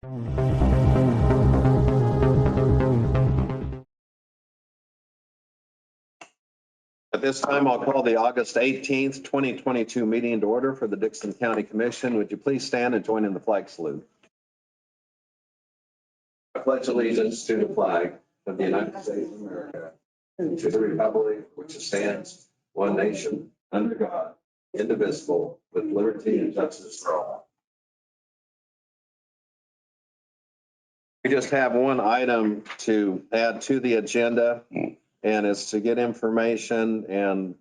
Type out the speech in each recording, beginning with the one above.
At this time, I'll call the August 18th, 2022 meeting to order for the Dixon County Commission. Would you please stand and join in the flag salute? I pledge allegiance to the flag of the United States of America and to the republic which stands one nation under God, indivisible, with liberty and justice for all. We just have one item to add to the agenda, and it's to get information and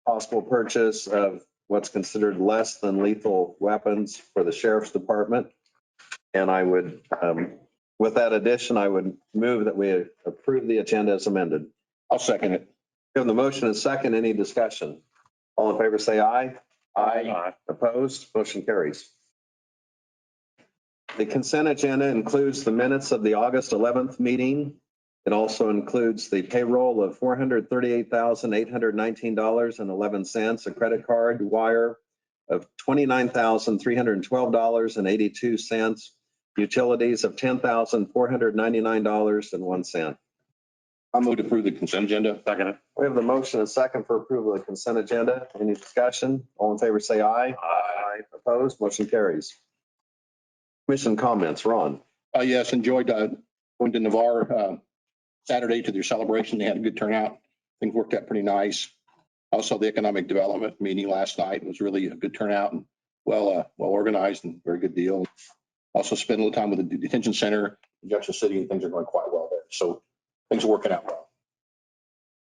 possible purchase of what's considered less than lethal weapons for the sheriff's department. And I would, with that addition, I would move that we approve the agenda as amended. I'll second it. We have the motion and second. Any discussion? All in favor, say aye. Aye. Opposed? Motion carries. The consent agenda includes the minutes of the August 11th meeting. It also includes the payroll of $438,819.11, a credit card wire of $29,312.82, utilities of $10,499.01. I move to approve the consent agenda. Second it. We have the motion and second for approval of the consent agenda. Any discussion? All in favor, say aye. Aye. Opposed? Motion carries. Commission comments. Ron. Yes, enjoyed going to Navarre Saturday to their celebration. They had a good turnout. Things worked out pretty nice. Also, the economic development meeting last night was really a good turnout and well organized and very good deal. Also spent a little time with the detention center in Junction City, and things are going quite well there. So things are working out well.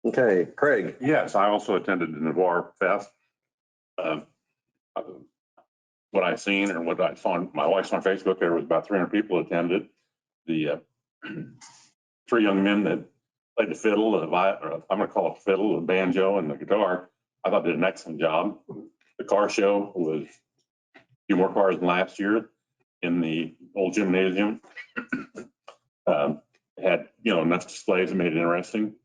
Okay, Craig. Yes, I also attended the Navarre Fest. What I've seen and what I saw on my wife's on Facebook, there was about 300 people attended. The three young men that played the fiddle, I'm going to call it fiddle, the banjo, and the guitar. I thought did an excellent job. The car show was a few more cars than last year in the old gymnasium. Had nuts displays that made it interesting.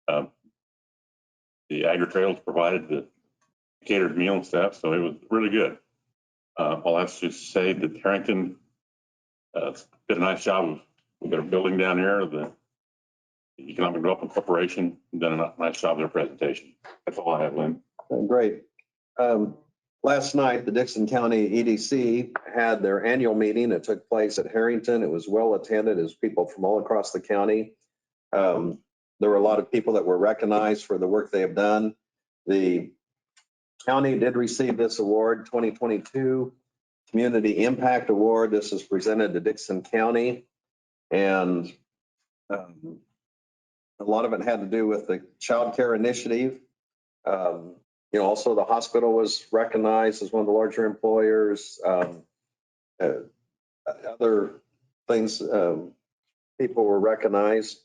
The Agri Trails provided the catered meal and stuff, so it was really good. Well, that's just to say that Harrington did a nice job. We've got a building down here, the Economic Development Corporation done a nice job of their presentation. That's all I have, Lynn. Great. Last night, the Dixon County EDC had their annual meeting. It took place at Harrington. It was well attended as people from all across the county. There were a lot of people that were recognized for the work they have done. The county did receive this award, 2022 Community Impact Award. This is presented to Dixon County, and a lot of it had to do with the child care initiative. Also the hospital was recognized as one of the larger employers. Other things, people were recognized.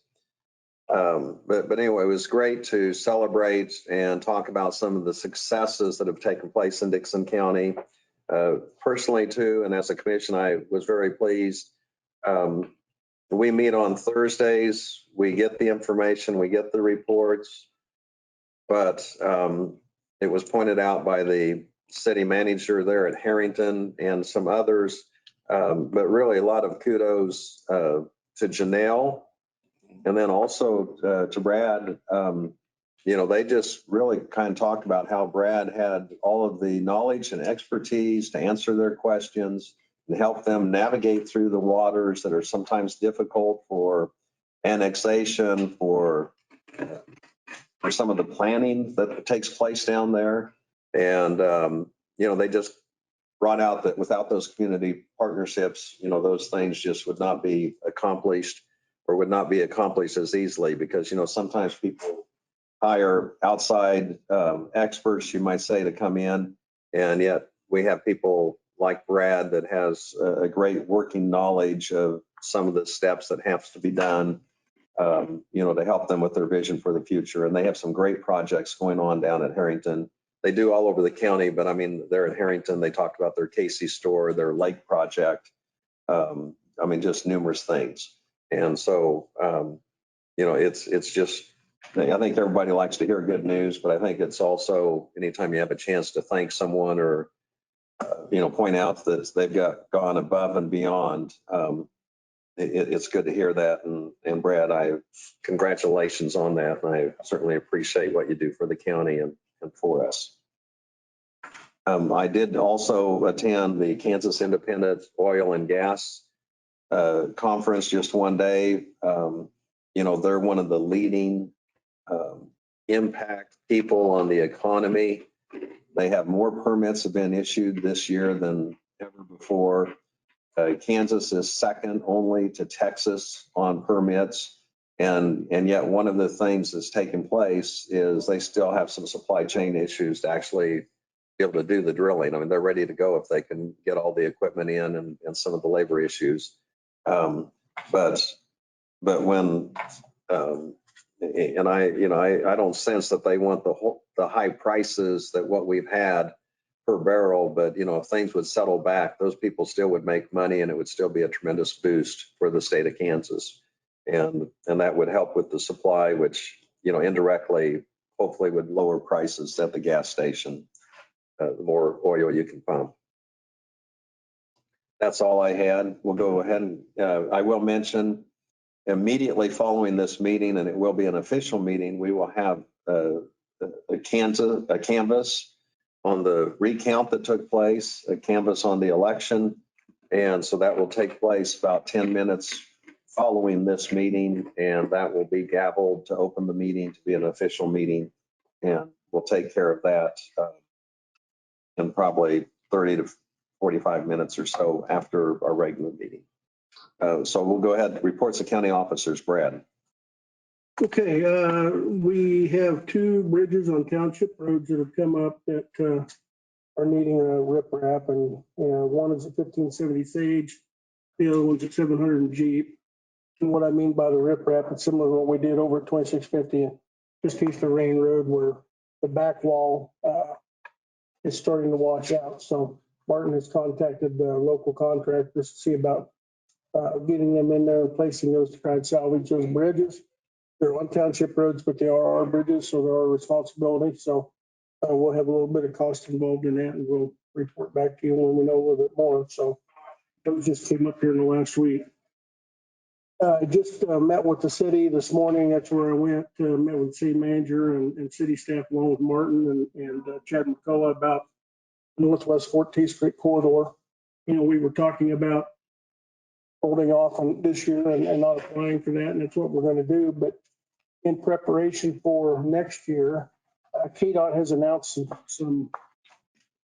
But anyway, it was great to celebrate and talk about some of the successes that have taken place in Dixon County. Personally too, and as a commission, I was very pleased. We meet on Thursdays. We get the information, we get the reports, but it was pointed out by the city manager there at Harrington and some others, but really a lot of kudos to Janelle. And then also to Brad, they just really kind of talked about how Brad had all of the knowledge and expertise to answer their questions and help them navigate through the waters that are sometimes difficult for annexation, for some of the planning that takes place down there. And, they just brought out that without those community partnerships, those things just would not be accomplished or would not be accomplished as easily because, sometimes people hire outside experts, you might say, to come in. And yet we have people like Brad that has a great working knowledge of some of the steps that have to be done, to help them with their vision for the future. And they have some great projects going on down at Harrington. They do all over the county, but I mean, they're at Harrington. They talked about their Casey store, their lake project. Just numerous things. And so, it's just, I think everybody likes to hear good news, but I think it's also anytime you have a chance to thank someone or point out that they've gone above and beyond. It's good to hear that. And Brad, congratulations on that. And I certainly appreciate what you do for the county and for us. I did also attend the Kansas Independent Oil and Gas conference just one day. They're one of the leading impact people on the economy. They have more permits have been issued this year than ever before. Kansas is second only to Texas on permits. And yet one of the things that's taken place is they still have some supply chain issues to actually be able to do the drilling. I mean, they're ready to go if they can get all the equipment in and some of the labor issues. But when, and I don't sense that they want the high prices that what we've had per barrel, but if things would settle back, those people still would make money and it would still be a tremendous boost for the state of Kansas. And that would help with the supply, which, indirectly, hopefully would lower prices at the gas station, the more oil you can pump. That's all I had. We'll go ahead and I will mention immediately following this meeting, and it will be an official meeting, we will have a canvas on the recount that took place, a canvas on the election. And so that will take place about 10 minutes following this meeting, and that will be gavelled to open the meeting to be an official meeting. And we'll take care of that in probably 30 to 45 minutes or so after our regular meeting. So we'll go ahead. Reports of county officers, Brad. Okay, we have 2 bridges on township roads that have come up that are needing a riprap, and one is a 1570 Sage, the other one's a 700 Jeep. And what I mean by the riprap, it's similar to what we did over at 2650, just east of Rain Road, where the back wall is starting to wash out. So Martin has contacted the local contractors to see about getting them in there and placing those to try and salvage those bridges. They're on township roads, but they are our bridges, so they're our responsibility. So we'll have a little bit of cost involved in that, and we'll report back to you when we know a little bit more. So those just came up here in the last week. I just met with the city this morning. That's where I went. Met with the city manager and city staff along with Martin and Chad McCullough about Northwest 14th Street corridor. We were talking about holding off on this year and not applying for that, and that's what we're going to do. But in preparation for next year, KDOT has announced some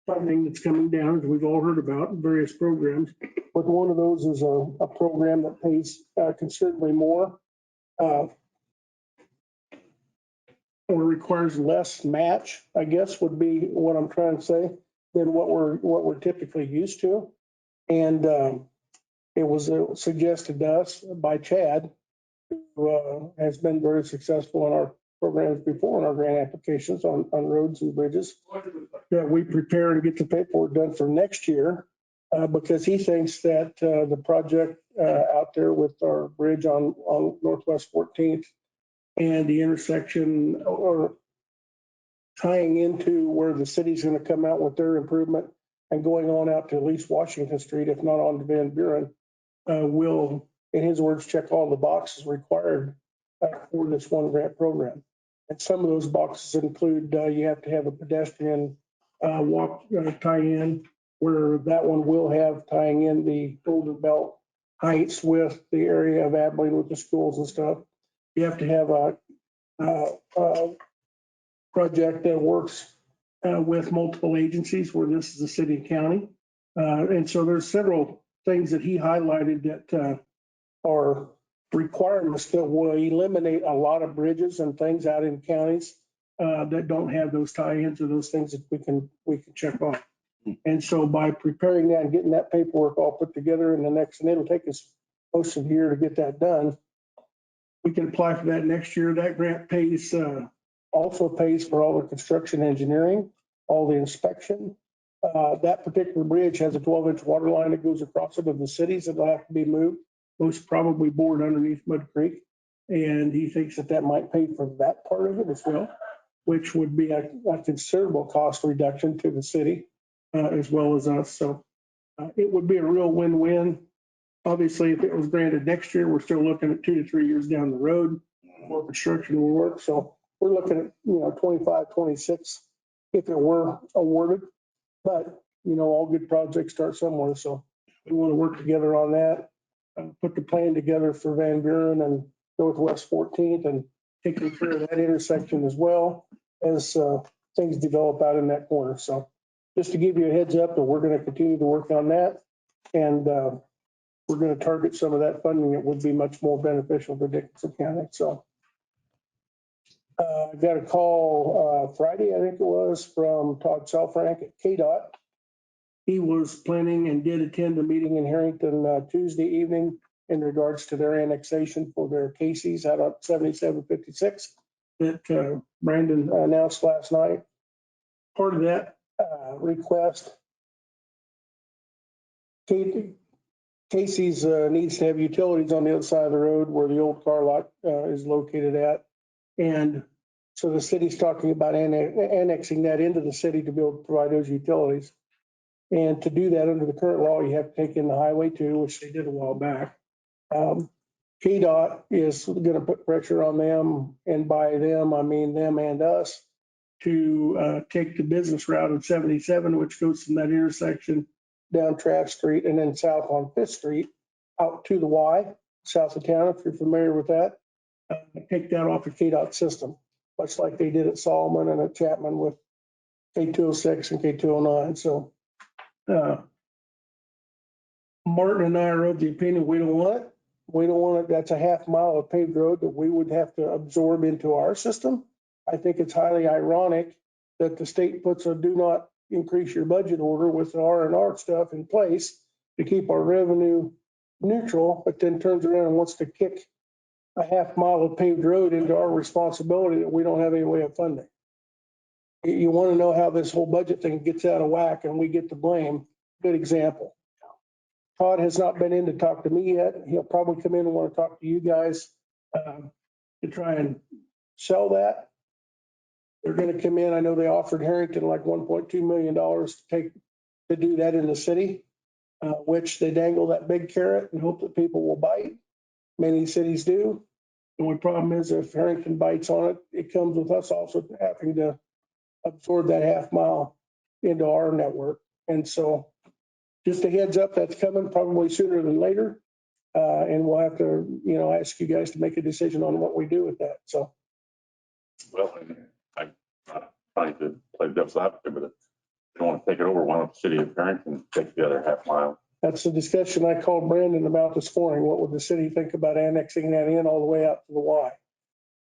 funding that's coming down, as we've all heard about, various programs. But one of those is a program that pays considerably more or requires less match, I guess would be what I'm trying to say, than what we're typically used to. And it was suggested to us by Chad, who has been very successful in our programs before in our grant applications on roads and bridges, that we prepare and get the paperwork done for next year, because he thinks that the project out there with our bridge on Northwest 14th and the intersection, or tying into where the city's going to come out with their improvement and going on out to at least Washington Street, if not on to Van Buren, will, in his words, check all the boxes required for this one grant program. And some of those boxes include you have to have a pedestrian walk tie-in, where that one will have tying in the Golden Belt Heights with the area of Abilene with the schools and stuff. You have to have a project that works with multiple agencies, where this is a city and county. And so there's several things that he highlighted that are requirements that will eliminate a lot of bridges and things out in counties that don't have those tie-ins or those things that we can check off. And so by preparing that and getting that paperwork all put together in the next, and it'll take us most of the year to get that done, we can apply for that next year. That grant pays also pays for all the construction engineering, all the inspection. That particular bridge has a 12-inch water line that goes across it of the cities that'll have to be moved, most probably bored underneath Mud Creek. And he thinks that might pay for that part of it as well, which would be a considerable cost reduction to the city. as well as us. So it would be a real win-win. Obviously, if it was granted next year, we're still looking at 2 to 3 years down the road for construction will work. So we're looking at, 25, 26 if it were awarded. But, all good projects start somewhere. So we want to work together on that, put the plan together for Van Buren and Northwest 14th and taking care of that intersection as well as things develop out in that corner. So just to give you a heads up that we're going to continue to work on that. And we're going to target some of that funding that would be much more beneficial to Dickinson County. So I got a call Friday, I think it was, from Todd Selfrank at KDOT. He was planning and did attend a meeting in Harrington Tuesday evening in regards to their annexation for their Casey's out of 7756 that Brandon announced last night. Part of that request, Casey's needs to have utilities on the other side of the road where the old car lot is located at. And so the city's talking about annexing that into the city to be able to provide those utilities. And to do that under the current law, you have to take in the Highway 2, which they did a while back. KDOT is going to put pressure on them, and by them, I mean them and us, to take the business route of 77, which goes from that intersection down Trav Street and then south on 5th Street out to the Y, south of town, if you're familiar with that. Take that off the KDOT system, much like they did at Solomon and at Chapman with K206 and K209. So Martin and I are of the opinion we don't want it. We don't want it. That's a half mile of paved road that we would have to absorb into our system. I think it's highly ironic that the state puts a do not increase your budget order with the R&R stuff in place to keep our revenue neutral, but then turns around and wants to kick a half mile of paved road into our responsibility that we don't have any way of funding. You want to know how this whole budget thing gets out of whack and we get the blame. Good example. Todd has not been in to talk to me yet. He'll probably come in and want to talk to you guys to try and sell that. They're going to come in. I know they offered Harrington like $1.2 million to do that in the city, which they dangle that big carrot and hope that people will bite. Many cities do. The only problem is if Harrington bites on it, it comes with us also having to absorb that half mile into our network. And so just a heads up, that's coming probably sooner than later. And we'll have to, ask you guys to make a decision on what we do with that. So. Well, I'm not trying to play devil's advocate, but if you don't want to take it over, why don't the city of Harrington take the other half mile? That's the discussion I called Brandon about this morning. What would the city think about annexing that in all the way out to the Y?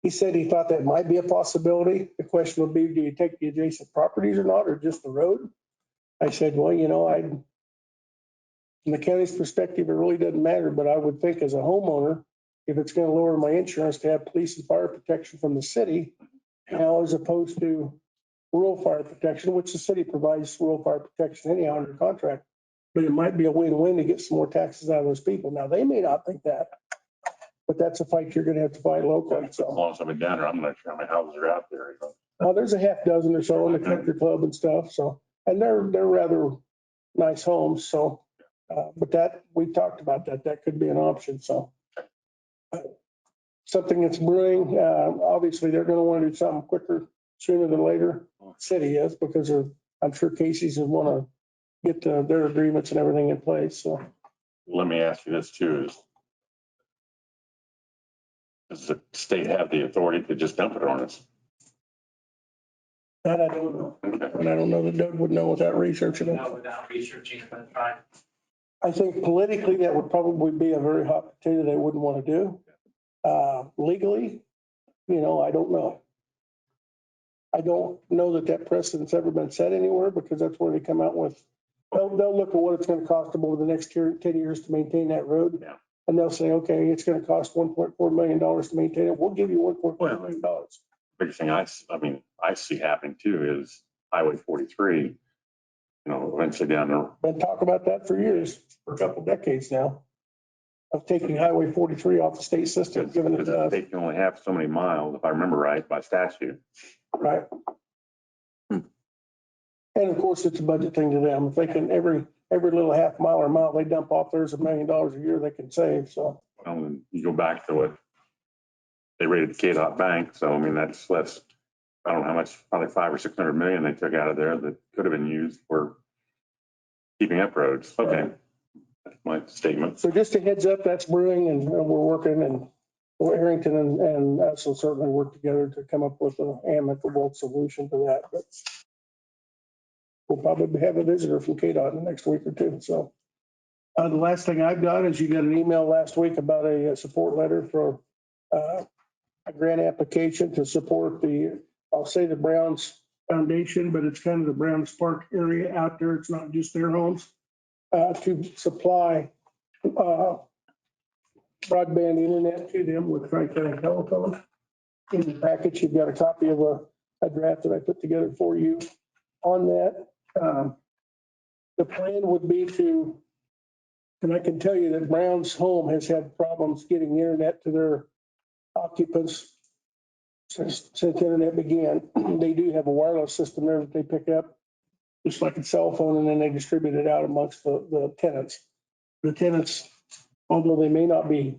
He said he thought that might be a possibility. The question would be, do you take the adjacent properties or not, or just the road? I said, well, from the county's perspective, it really doesn't matter, but I would think as a homeowner, if it's going to lower my insurance to have police and fire protection from the city, as opposed to rural fire protection, which the city provides rural fire protection anyhow under contract, but it might be a win-win to get some more taxes out of those people. Now, they may not think that, but that's a fight you're going to have to fight locally. As long as I'm down there, I'm not sure how many houses are out there. There's a half dozen or so in the country club and stuff. So, and they're rather nice homes. So, but that we talked about that could be an option. So, something that's brewing. Obviously, they're going to want to do something quicker, sooner than later. City is because I'm sure Casey's will want to get their agreements and everything in place. So, let me ask you this too: does the state have the authority to just dump it on us? that I don't know, and I don't know that Doug would know without researching it. No, without researching it, but trying. I think politically that would probably be a very hot potato they wouldn't want to do. Legally, I don't know. I don't know that precedent's ever been set anywhere because that's where they come out with. They'll look at what it's going to cost them over the next 10 years to maintain that road. Yeah. And they'll say, okay, it's going to cost $1.4 million to maintain it. We'll give you $1.4 million. Biggest thing I see happening too is Highway 43. Eventually down there. Been talking about that for years, for a couple of decades now, of taking Highway 43 off the state system, giving it to us. They can only have so many miles, if I remember right, by statute. Right. And of course, it's a budget thing to them. If they can, every little half mile or mile they dump off, there's $1 million a year they can save, so. And you go back to what they rated the KDOT bank. So, I mean, that's, I don't know how much, probably 500 or 600 million they took out of there that could have been used for keeping up roads. Okay. That's my statement. So just a heads up, that's brewing and we're working, and Harrington and us will certainly work together to come up with an amicable solution to that. But we'll probably have a visitor from KDOT in the next week or two. So the last thing I've got is you got an email last week about a support letter for a grant application to support I'll say the Browns Foundation, but it's kind of the Browns Park area out there. It's not just their homes, to supply broadband internet to them with Tri-County Telephone. In the package, you've got a copy of a draft that I put together for you on that. The plan would be and I can tell you that Brown's Home has had problems getting internet to their occupants since internet began. They do have a wireless system there that they pick up, just like a cell phone, and then they distribute it out amongst the tenants. The tenants, although they may not be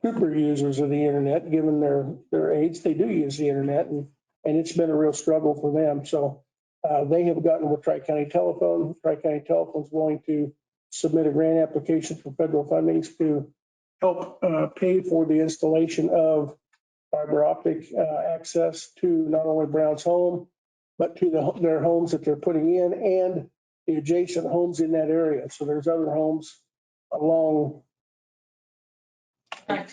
super users of the internet, given their age, they do use the internet, and it's been a real struggle for them. So they have gotten with Tri-County Telephone. Tri-County Telephone is willing to submit a grant application for federal fundings to help pay for the installation of fiber optic access to not only Brown's Home, but to their homes that they're putting in and the adjacent homes in that area. So there's other homes along the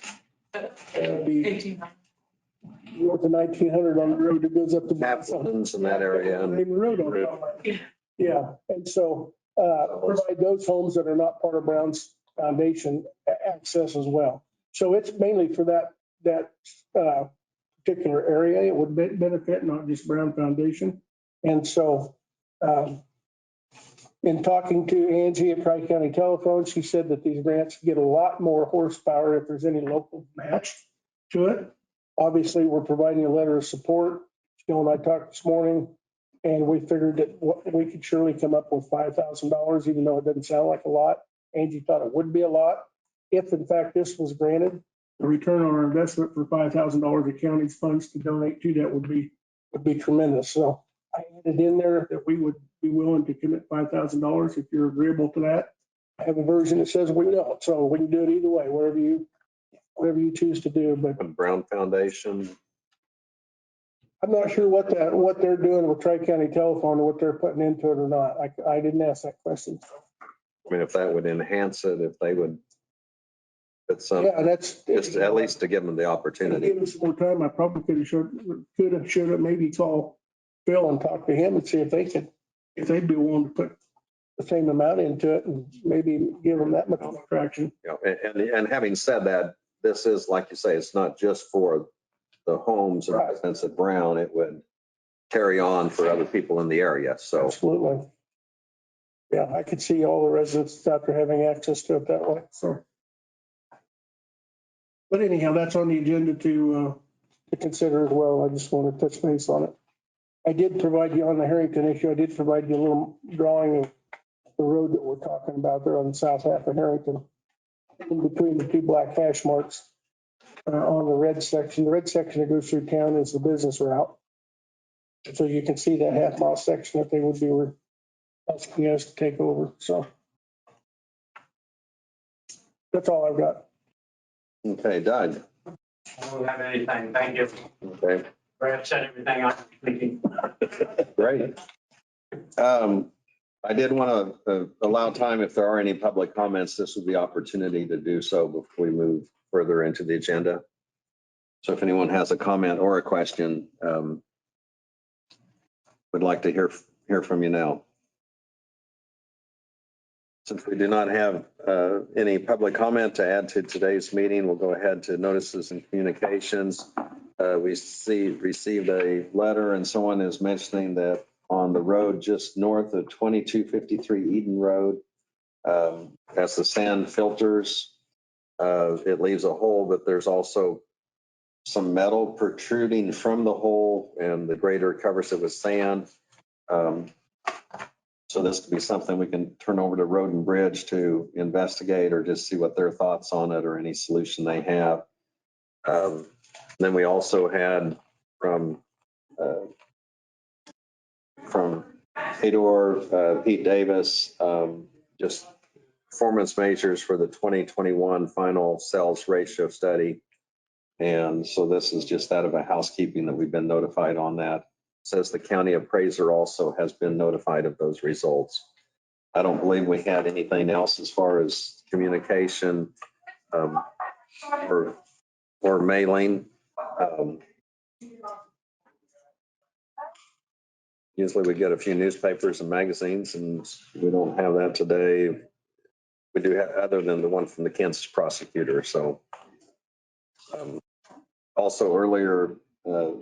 north of 1900 on the road that goes up to Appleton's in that area. Raymond Road on that. Yeah, and so provide those homes that are not part of Brown's Foundation access as well. So it's mainly for that particular area. It would benefit not just Brown Foundation. And so in talking to Angie at Tri-County Telephone, she said that these grants get a lot more horsepower if there's any local match to it. Obviously, we're providing a letter of support. Jill and I talked this morning, and we figured that we could surely come up with $5,000, even though it doesn't sound like a lot. Angie thought it would be a lot. If in fact this was granted, the return on our investment for $5,000 of county's funds to donate to that would be tremendous. So I added in there that we would be willing to commit $5,000 if you're agreeable to that. I have a version that says we don't, so we can do it either way, whatever you choose to do. But Brown Foundation. I'm not sure what they're doing with Tri-County Telephone or what they're putting into it or not. I didn't ask that question. I mean, if that would enhance it, if they would put some, Yeah, that's just at least to give them the opportunity. Give us some more time. I probably could have should have maybe call Phil and talk to him and see if they'd be willing to put the same amount into it and maybe give them that much more traction. You know, and having said that, this is, like you say, it's not just for the homes and residents at Brown. It would carry on for other people in the area. So Absolutely. Yeah, I could see all the residents out there having access to it that way. So. But anyhow, that's on the agenda to consider as well. I just want to touch base on it. I did provide you on the Harrington issue. I did provide you a little drawing of the road that we're talking about there on the south half of Harrington, in between the two black hash marks on the red section. The red section that goes through town is the business route. So you can see that half mile section that they would be asking us to take over. So that's all I've got. okay, Doug. I don't have anything. Thank you. Okay, Brad said everything I'm thinking. great. I did want to allow time if there are any public comments. This would be opportunity to do so before we move further into the agenda. So if anyone has a comment or a question, would like to hear from you now. Since we do not have any public comment to add to today's meeting, we'll go ahead to notices and communications. We received a letter and someone is mentioning that on the road just north of 2253 Eden Road, as the sand filters, it leaves a hole, but there's also some metal protruding from the hole and the grader covers it with sand. So this could be something we can turn over to Road and Bridge to investigate or just see what their thoughts on it or any solution they have. Then we also had from Fedor, Pete Davis, just performance measures for the 2021 final sales ratio study. And so this is just out of a housekeeping that we've been notified on that. Says the county appraiser also has been notified of those results. I don't believe we had anything else as far as communication or mailing. Usually we get a few newspapers and magazines, and we don't have that today. We do have, other than the one from the Kansas prosecutor. So also earlier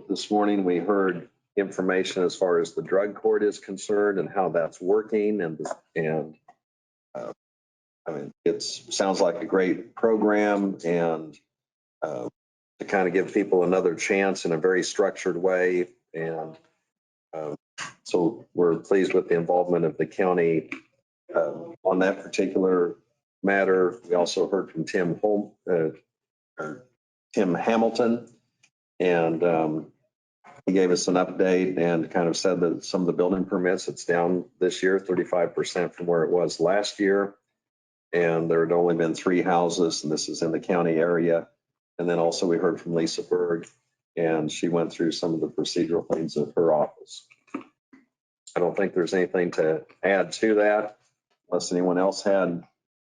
this morning, we heard information as far as the drug court is concerned and how that's working. And I mean, it sounds like a great program, and to kind of give people another chance in a very structured way. And so we're pleased with the involvement of the county on that particular matter. We also heard from Tim Hamilton, and he gave us an update and kind of said that some of the building permits, it's down this year, 35% from where it was last year. And there had only been 3 houses, and this is in the county area. And then also we heard from Lisa Berg, and she went through some of the procedural things of her office. I don't think there's anything to add to that, unless anyone else had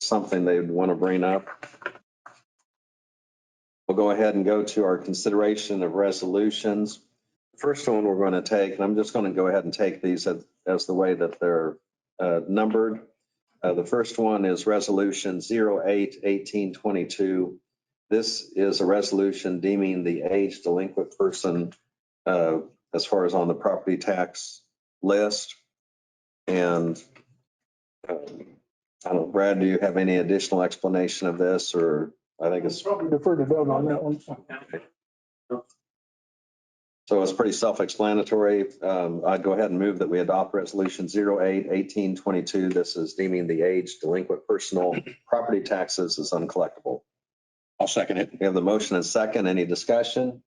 something they would want to bring up. We'll go ahead and go to our consideration of resolutions. The first one we're going to take, and I'm just going to go ahead and take these as the way that they're numbered. The first one is Resolution 08-1822. This is a resolution deeming the age delinquent person as far as on the property tax list. And I don't know, Brad, do you have any additional explanation of this, or I think it's Probably defer to Doug on that one. so it's pretty self-explanatory. I'd go ahead and move that we adopt Resolution 08-1822. This is deeming the age delinquent personal property taxes as uncollectible. I'll second it. We have the motion and second. Any discussion?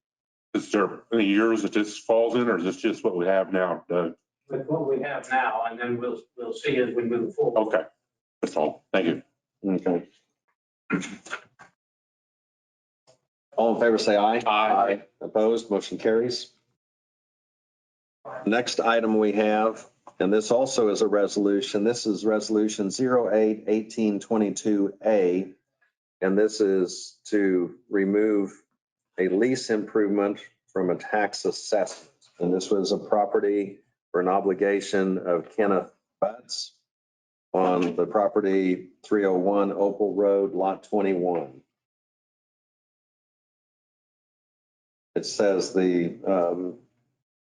Is there any years that this falls in, or is this just what we have now, Doug? With what we have now, and then we'll see as we move forward. Okay, that's all. Thank you. Okay. All in favor, say aye. Aye. Opposed, motion carries. Next item we have, and this also is a resolution. This is Resolution 08-1822A. And this is to remove a lease improvement from a tax assessment. And this was a property for an obligation of Kenneth Butts on the property 301 Opal Road, Lot 21. It says the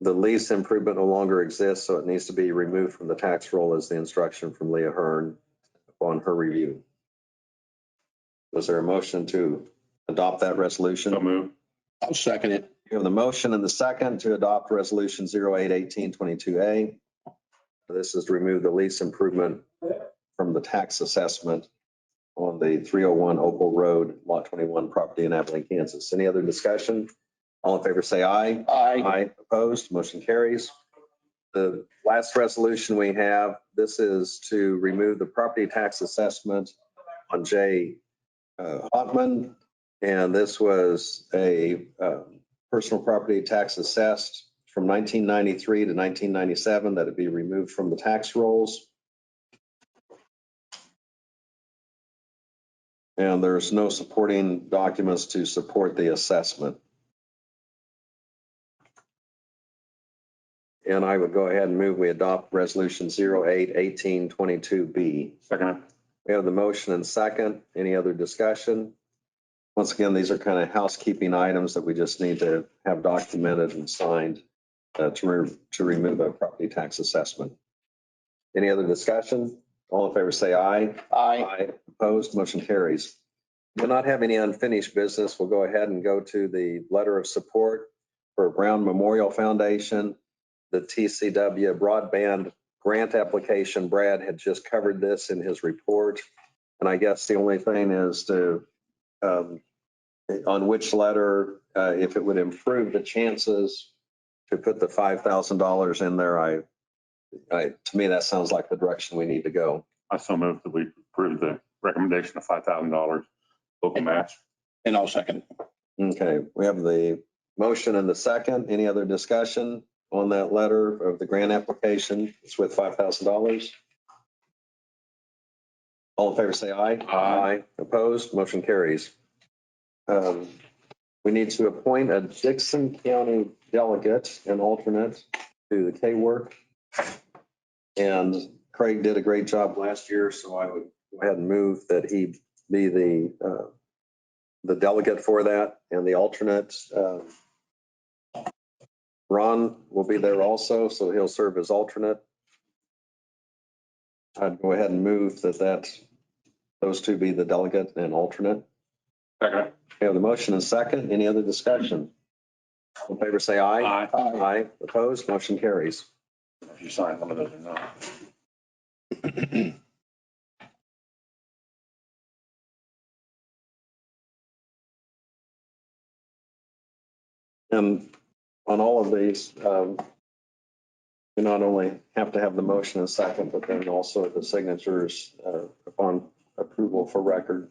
lease improvement no longer exists, so it needs to be removed from the tax roll as the instruction from Leah Hearn upon her review. Was there a motion to adopt that resolution? So move. I'll second it. You have the motion and the second to adopt Resolution 08-1822A. This is to remove the lease improvement from the tax assessment on the 301 Opal Road, Lot 21 property in Abilene, Kansas. Any other discussion? All in favor, say aye. Aye. Aye. Opposed, motion carries. The last resolution we have, this is to remove the property tax assessment on J. Hoffman, and this was a personal property tax assessed from 1993 to 1997 that would be removed from the tax rolls. And there's no supporting documents to support the assessment. And I would go ahead and move we adopt Resolution 08-1822B. Second. We have the motion and second. Any other discussion? Once again, these are kind of housekeeping items that we just need to have documented and signed to remove a property tax assessment. Any other discussion? All in favor, say aye. Aye. Opposed, motion carries. We'll not have any unfinished business. We'll go ahead and go to the letter of support for Brown Memorial Foundation, the TCW Broadband grant application. Brad had just covered this in his report. And I guess the only thing is to, on which letter, if it would improve the chances to put the $5,000 in there, to me, that sounds like the direction we need to go. I so moved that we approve the recommendation of $5,000 local match. And I'll second. Okay, we have the motion and the second. Any other discussion on that letter of the grant application? It's with $5,000. All in favor, say aye. Aye. Opposed? Motion carries. We need to appoint a Dixon County delegate and alternate to the K-Work. And Craig did a great job last year, so I would go ahead and move that he be the delegate for that, and the alternate. Ron will be there also, so he'll serve as alternate. I'd go ahead and move that those two be the delegate and alternate. Second. We have the motion and second. Any other discussion? All in favor, say aye. Aye. Aye. Opposed? Motion carries. If you sign one of those or not. And on all of these, you not only have to have the motion and second, but then also the signatures upon approval for record.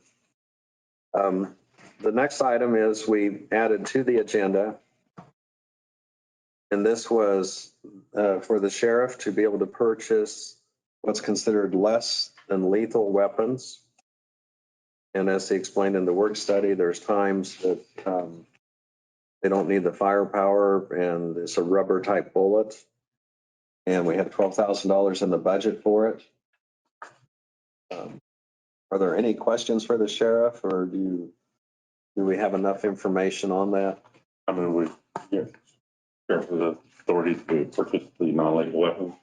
The next item is we added to the agenda, and this was for the sheriff to be able to purchase what's considered less than lethal weapons. And as he explained in the work study, there's times that they don't need the firepower and it's a rubber type bullet. And we have $12,000 in the budget for it. Are there any questions for the sheriff, or do we have enough information on that? I mean, we give sheriff the authority to purchase the non-lethal weapon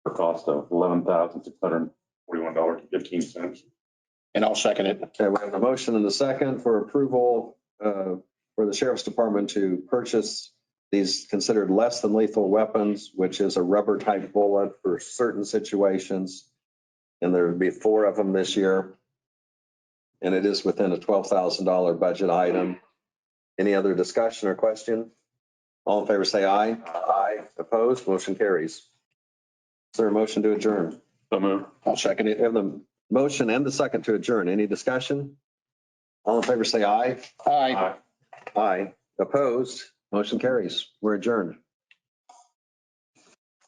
for cost of $11,641.15. And I'll second it. Okay, we have a motion and a second for approval for the sheriff's department to purchase these considered less than lethal weapons, which is a rubber type bullet for certain situations. And there would be 4 of them this year. And it is within a $12,000 budget item. Any other discussion or question? All in favor, say aye. Aye. Opposed? Motion carries. Is there a motion to adjourn? So moved. I'll second We it. have the motion and the second to adjourn. Any discussion? All in favor, say aye. Aye. Aye. Opposed? Motion carries. We're adjourned.